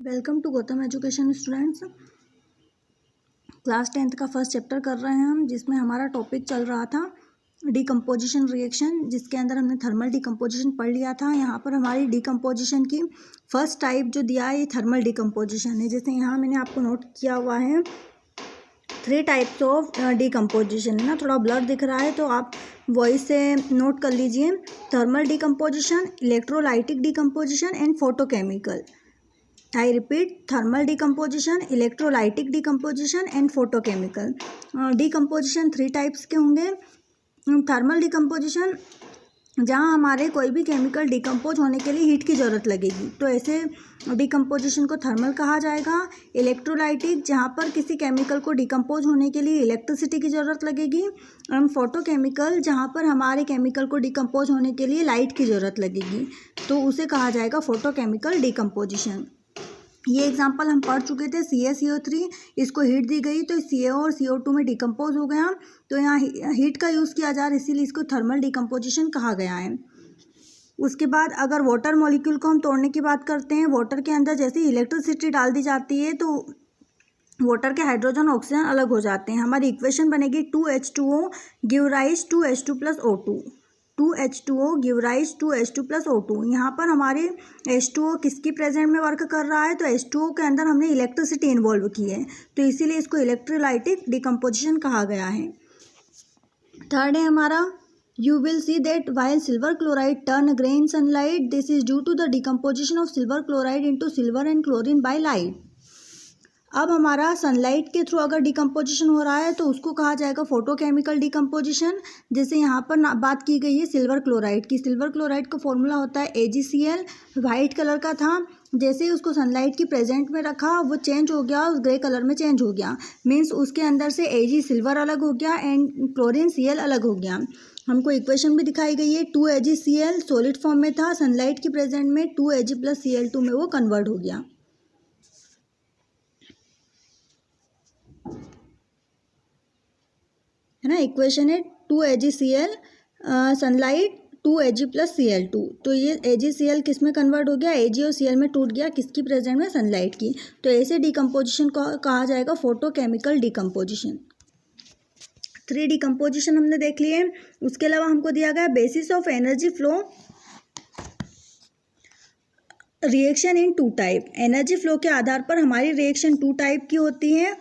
Welcome to Gautam education students. Class 10th का first chapter कर रहे हैं हम, जिसमें हमारा टॉपिक चल रहा था डिकम्पोजिशन रिएक्शन, जिसके अंदर हमने थर्मल डिकम्पोजिशन पढ़ लिया था। यहाँ पर हमारी डिकम्पोजिशन की फर्स्ट टाइप जो दिया है ये थर्मल डिकम्पोजिशन है। जैसे यहाँ मैंने आपको नोट किया हुआ है 3 टाइप्स ऑफ डिकम्पोजिशन है ना, थोड़ा ब्लर दिख रहा है तो आप वॉइस से नोट कर लीजिए। Thermal decomposition, electrolytic decomposition and photochemical. I repeat, thermal decomposition, electrolytic decomposition and photochemical. Decomposition 3 types के होंगे। थर्मल डिकम्पोजिशन जहाँ हमारे कोई भी केमिकल डिकम्पोज होने के लिए हीट की ज़रूरत लगेगी, तो ऐसे डिकम्पोजिशन को थर्मल कहा जाएगा। इलेक्ट्रोलाइटिक, जहाँ पर किसी केमिकल को डिकम्पोज होने के लिए इलेक्ट्रिसिटी की ज़रूरत लगेगी। एंड फोटोकेमिकल, जहाँ पर हमारे केमिकल को डिकम्पोज होने के लिए लाइट की ज़रूरत लगेगी, तो उसे कहा जाएगा फोटोकेमिकल डिकम्पोजिशन। ये एग्जाम्पल हम पढ़ चुके थे। CaCO3, इसको हीट दी गई तो CO और CO2 में डिकम्पोज हो गया, तो यहाँ हीट का यूज़ किया जा रहा है, इसीलिए इसको थर्मल डिकम्पोजिशन कहा गया है। उसके बाद अगर वाटर मॉलिक्यूल को हम तोड़ने की बात करते हैं, वाटर के अंदर जैसे इलेक्ट्रिसिटी डाल दी जाती है तो वाटर के हाइड्रोजन ऑक्सीजन अलग हो जाते हैं। हमारी इक्वेशन बनेगी 2H2O give rise to H2 plus O2। 2H2O give rise to H2 plus O2। यहाँ पर हमारे H2O किसकी प्रेजेंट में वर्क कर रहा है, तो H2O के अंदर हमने इलेक्ट्रिसिटी इन्वॉल्व की है, तो इसीलिए इसको इलेक्ट्रोलाइटिक डिकम्पोजिशन कहा गया है। थर्ड है हमारा, you will see that while silver chloride turn grey in sunlight, this is due to the decomposition of silver chloride into silver and chlorine by light. अब हमारा सनलाइट के थ्रू अगर decomposition हो रहा है तो उसको कहा जाएगा फोटोकेमिकल डिकम्पोजिशन। जैसे यहाँ पर बात की गई है सिल्वर क्लोराइड की। सिल्वर क्लोराइड का फॉर्मूला होता है AgCl, वाइट कलर का था। जैसे ही उसको सनलाइट की प्रेजेंट में रखा वो चेंज हो गया, उस ग्रे कलर में चेंज हो गया, मीन्स उसके अंदर से Ag सिल्वर अलग हो गया एंड क्लोरीन Cl अलग हो गया। हमको इक्वेशन भी दिखाई गई है, 2AgCl सॉलिड फॉर्म में था, सनलाइट की प्रेजेंट में 2Ag प्लस Cl2 में वो कन्वर्ट हो गया। है ना, इक्वेशन है 2AgCl sunlight 2Ag plus Cl2, तो ये AgCl किस में कन्वर्ट हो गया, Ag और Cl में टूट गया, किसकी प्रेजेंट में, सनलाइट की। तो ऐसे डिकम्पोजिशन को कहा जाएगा फोटोकेमिकल डिकम्पोजिशन। 3 डिकम्पोजिशन हमने देख लिए। उसके अलावा हमको दिया गया basis of energy flow reaction in 2 type. Energy flow के आधार पर हमारी रिएक्शन 2 टाइप की होती है।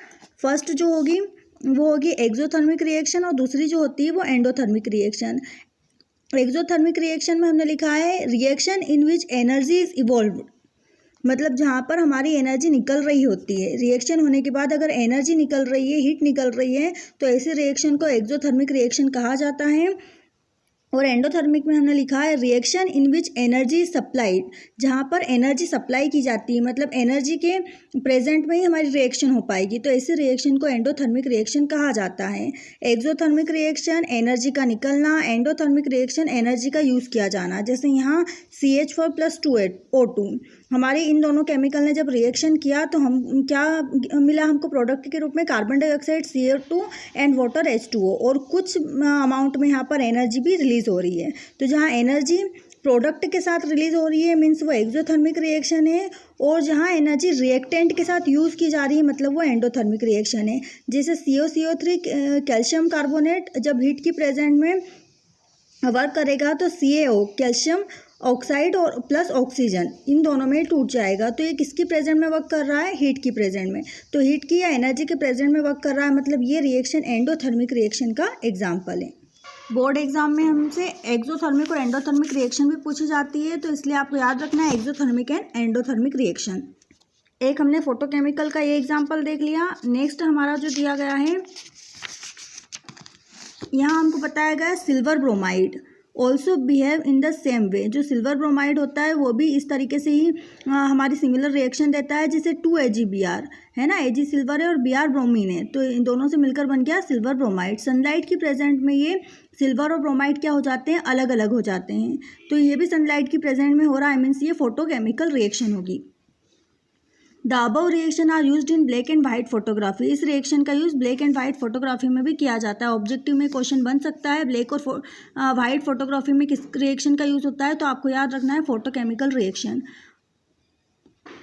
फर्स्ट जो होगी वो होगी एक्सोथर्मिक रिएक्शन और दूसरी जो होती है वो एंडोथर्मिक रिएक्शन। एक्सोथर्मिक रिएक्शन में हमने लिखा है reaction in which energy is evolved, मतलब जहाँ पर हमारी एनर्जी निकल रही होती है। रिएक्शन होने के बाद अगर एनर्जी निकल रही है, हीट निकल रही है, तो ऐसे रिएक्शन को एक्सोथर्मिक रिएक्शन कहा जाता है। और एंडोथर्मिक में हमने लिखा है reaction in which energy supplied, जहाँ पर एनर्जी सप्लाई की जाती है, मतलब एनर्जी के प्रेजेंट में ही हमारी रिएक्शन हो पाएगी, तो ऐसे रिएक्शन को एंडोथर्मिक रिएक्शन कहा जाता है। एक्सोथर्मिक रिएक्शन एनर्जी का निकलना, एंडोथर्मिक रिएक्शन एनर्जी का यूज़ किया जाना। जैसे यहाँ CH4 प्लस 2O2, हमारे इन दोनों केमिकल ने जब रिएक्शन किया तो हम क्या मिला हमको प्रोडक्ट के रूप में, carbon dioxide CO2 and water H2O, और कुछ अमाउंट में यहाँ पर एनर्जी भी रिलीज हो रही है। तो जहाँ एनर्जी प्रोडक्ट के साथ रिलीज हो रही है मीन्स वो एक्सोथर्मिक रिएक्शन है, और जहाँ एनर्जी रिएक्टेंट के साथ यूज़ की जा रही है मतलब वो एंडोथर्मिक रिएक्शन है। जैसे COCO3 कैल्शियम कार्बोनेट जब हीट की प्रेजेंट में वर्क करेगा तो CaO कैल्शियम ऑक्साइड और प्लस ऑक्सीजन इन दोनों में टूट जाएगा, तो ये किसकी प्रेजेंट में वर्क कर रहा है, हीट की प्रेजेंट में। तो हीट की या एनर्जी के प्रेजेंट में वर्क कर रहा है, मतलब ये रिएक्शन एंडोथर्मिक रिएक्शन का एग्जाम्पल है। बोर्ड एग्जाम में हमसे एक्सोथर्मिक और एंडोथर्मिक रिएक्शन भी पूछी जाती है, तो इसलिए आपको याद रखना है एक्सोथर्मिक एंड एंडोथर्मिक रिएक्शन। एक हमने फोटोकेमिकल का ये एग्जाम्पल देख लिया। नेक्स्ट हमारा जो दिया गया है, यहाँ हमको बताया गया silver bromide also behave in the same way. जो सिल्वर ब्रोमाइड होता है वो भी इस तरीके से ही हमारी सिमिलर रिएक्शन देता है, जैसे 2AgBr है ना, Ag सिल्वर है और Br ब्रोमीन है, तो इन दोनों से मिलकर बन गया सिल्वर ब्रोमाइड। सनलाइट की प्रेजेंट में ये सिल्वर और ब्रोमाइड क्या हो जाते हैं, अलग अलग हो जाते हैं, तो ये भी सनलाइट की प्रेजेंट में हो रहा है, मीन्स ये फोटोकेमिकल रिएक्शन होगी। The above reaction are used in black and white photography. इस रिएक्शन का use black and white photography में भी किया जाता है। ऑब्जेक्टिव में क्वेश्चन बन सकता है ब्लैक और वाइट फोटोग्राफी में किस रिएक्शन का यूज़ होता है, तो आपको याद रखना है photochemical reaction.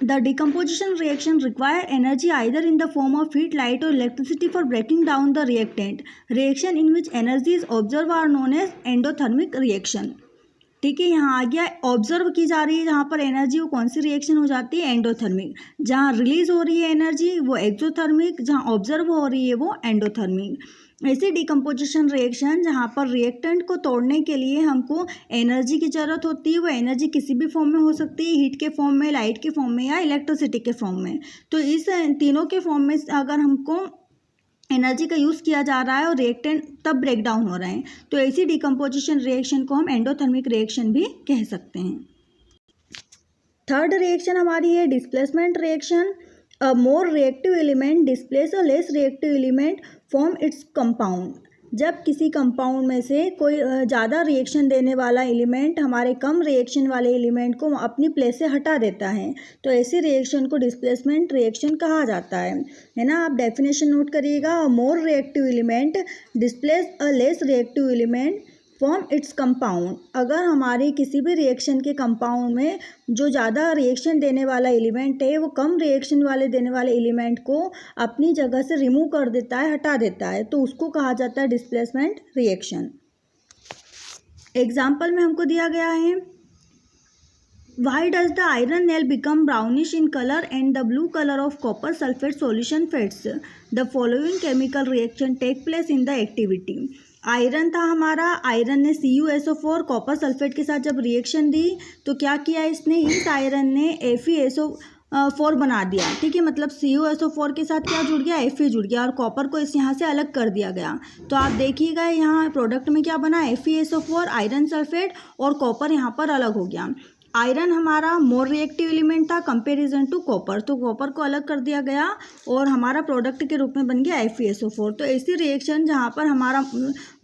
The decomposition reaction require energy either in the form of heat, light or electricity for breaking down the reactant. Reaction in which energy is observed are known as endothermic reaction. ठीक है, यहाँ आ गया observe की जा रही है जहाँ पर एनर्जी, वो कौन सी रिएक्शन हो जाती है, एंडोथर्मिक. जहाँ रिलीज हो रही है एनर्जी वो एक्सोथर्मिक, जहाँ ऑब्जर्व हो रही है वो एंडोथर्मिक. ऐसी डिकम्पोजिशन रिएक्शन जहाँ पर रिएक्टेंट को तोड़ने के लिए हमको एनर्जी की ज़रूरत होती है. वो एनर्जी किसी भी फॉर्म में हो सकती है, हीट के फॉर्म में, लाइट के फॉर्म में या इलेक्ट्रिसिटी के फॉर्म में. तो इस तीनों के फॉर्म में अगर हमको एनर्जी का यूज़ किया जा रहा है और रिएक्टेंट तब ब्रेक डाउन हो रहे हैं, तो ऐसी डिकम्पोजिशन रिएक्शन को हम एंडोथर्मिक रिएक्शन भी कह सकते हैं. थर्ड रिएक्शन हमारी है displacement reaction. A more reactive element displace a less reactive element form its compound. जब किसी कंपाउंड में से कोई ज़्यादा रिएक्शन देने वाला एलिमेंट हमारे कम रिएक्शन वाले एलिमेंट को अपनी प्लेस से हटा देता है, तो ऐसी रिएक्शन को डिस्प्लेसमेंट रिएक्शन कहा जाता है ना. आप डेफिनेशन नोट करिएगा. A more reactive element displace a less reactive element form its compound. अगर हमारे किसी भी रिएक्शन के कंपाउंड में जो ज़्यादा रिएक्शन देने वाला एलिमेंट है वो कम रिएक्शन वाले देने वाले एलिमेंट को अपनी जगह से रिमूव कर देता है, हटा देता है, तो उसको कहा जाता है डिस्प्लेसमेंट रिएक्शन. एग्जाम्पल में हमको दिया गया है, Why does the iron nail become brownish in color and the blue color of copper sulfate solution fades? The following chemical reaction take place in the activity. Iron था हमारा, iron ने CuSO4 copper sulphate के साथ जब reaction दी तो क्या किया इसने, इस आयरन ने FeSO4 बना दिया. ठीक है, मतलब CuSO4 के साथ क्या जुड़ गया, Fe जुड़ गया और कॉपर को इस यहाँ से अलग कर दिया गया. तो आप देखिएगा यहाँ प्रोडक्ट में क्या बना, FeSO4 आयरन सल्फेट और कॉपर यहाँ पर अलग हो गया. आयरन हमारा मोर रिएक्टिव एलिमेंट था कंपेरिजन टू कॉपर, तो कॉपर को अलग कर दिया गया और हमारा प्रोडक्ट के रूप में बन गया FeSO4. तो ऐसी रिएक्शन जहाँ पर हमारा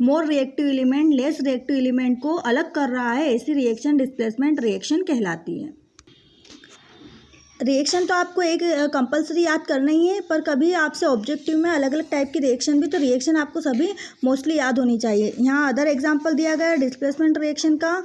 मोर reactive element less reactive element को अलग कर रहा है, ऐसी रिएक्शन डिस्प्लेसमेंट रिएक्शन कहलाती है. रिएक्शन तो आपको एक कंपलसरी याद करना ही है, पर कभी आपसे ऑब्जेक्टिव में अलग अलग टाइप की रिएक्शन भी, तो रिएक्शन आपको सभी मोस्टली याद होनी चाहिए. यहाँ अदर एग्जांपल दिया गया है डिस्प्लेसमेंट रिएक्शन का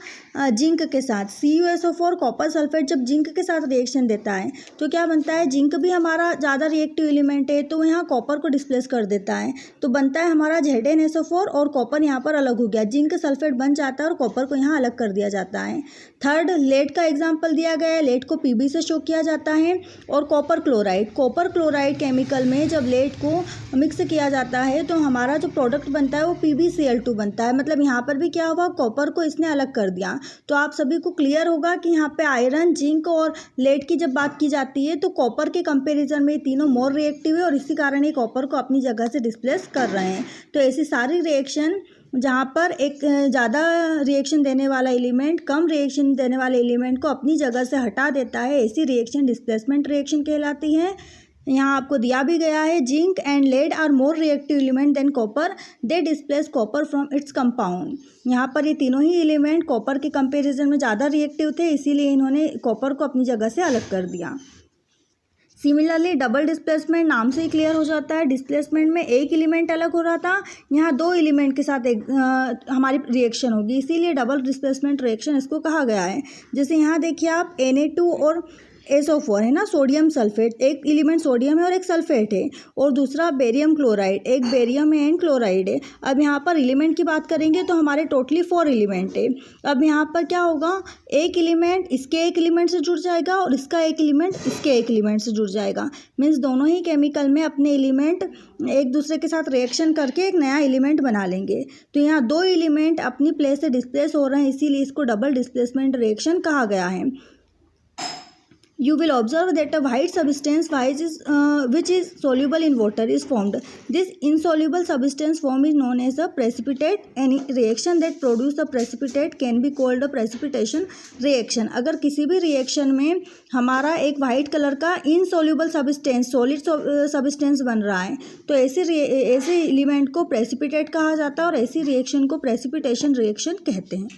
जिंक के साथ. CuSO4 कॉपर सल्फेट जब जिंक के साथ रिएक्शन देता है तो क्या बनता है, जिंक भी हमारा ज़्यादा रिएक्टिव एलिमेंट है तो यहाँ कॉपर को डिस्प्लेस कर देता है, तो बनता है हमारा ZnSO4 और कॉपर यहाँ पर अलग हो गया, जिंक सल्फेट बन जाता है और कॉपर को यहाँ अलग कर दिया जाता है. थर्ड लेड का एग्जाम्पल दिया गया है. लेड को Pb से शो किया जाता है और कॉपर क्लोराइड केमिकल में जब लेड को मिक्स किया जाता है तो हमारा जो प्रोडक्ट बनता है वो PbCl2 बनता है. मतलब यहाँ पर भी क्या हुआ, कॉपर को इसने अलग कर दिया. तो आप सभी को क्लियर होगा कि यहाँ पे आयरन, जिंक और लेड की जब बात की जाती है तो कॉपर के कंपैरिजन में तीनों मोर रिएक्टिव है और इसी कारण ये कॉपर को अपनी जगह से डिस्प्लेस कर रहे हैं. तो ऐसी सारी रिएक्शन जहाँ पर एक ज़्यादा रिएक्शन देने वाला एलिमेंट कम रिएक्शन देने वाले एलिमेंट को अपनी जगह से हटा देता है, ऐसी रिएक्शन डिस्प्लेसमेंट रिएक्शन कहलाती है. यहाँ आपको दिया भी गया है, zinc and lead are more reactive element than copper, they displace copper from its compound. यहाँ पर ये तीनों ही एलिमेंट कॉपर के कंपैरिजन में ज़्यादा रिएक्टिव थे, इसीलिए इन्होंने कॉपर को अपनी जगह से अलग कर दिया. सिमिलरली डबल डिस्प्लेसमेंट नाम से ही क्लियर हो जाता है. डिस्प्लेसमेंट में एक एलिमेंट अलग हो रहा था, यहाँ दो एलिमेंट के साथ एक हमारी रिएक्शन होगी, इसीलिए डबल डिस्प्लेसमेंट रिएक्शन इसको कहा गया है. जैसे यहाँ देखिए आप Na2 और SO4 है ना, सोडियम सल्फेट, एक एलिमेंट सोडियम है और एक सल्फेट है, और दूसरा बेरियम क्लोराइड, एक बेरियम एंड क्लोराइड है. अब यहाँ पर एलिमेंट की बात करेंगे तो हमारे टोटली 4 एलिमेंट है. अब यहाँ पर क्या होगा, एक एलिमेंट इसके एक एलिमेंट से जुड़ जाएगा और इसका एक एलिमेंट इसके एक एलिमेंट से जुड़ जाएगा. मीन्स दोनों ही केमिकल में अपने एलिमेंट एक दूसरे के साथ रिएक्शन करके एक नया एलिमेंट बना लेंगे. तो यहाँ दो एलिमेंट अपनी प्लेस से डिस्प्लेस हो रहे हैं, इसीलिए इसको डबल डिस्प्लेसमेंट रिएक्शन कहा गया है. You will observe that a white substance which is soluble in water is formed. This insoluble substance form is known as a precipitate. Any reaction that produce a precipitate can be called a precipitation reaction. अगर किसी भी reaction में हमारा एक white colour का insoluble substance solid substance बन रहा है तो ऐसे एलिमेंट को प्रेसिपिटेट कहा जाता है और ऐसी रिएक्शन को प्रेसिपिटेशन रिएक्शन कहते हैं.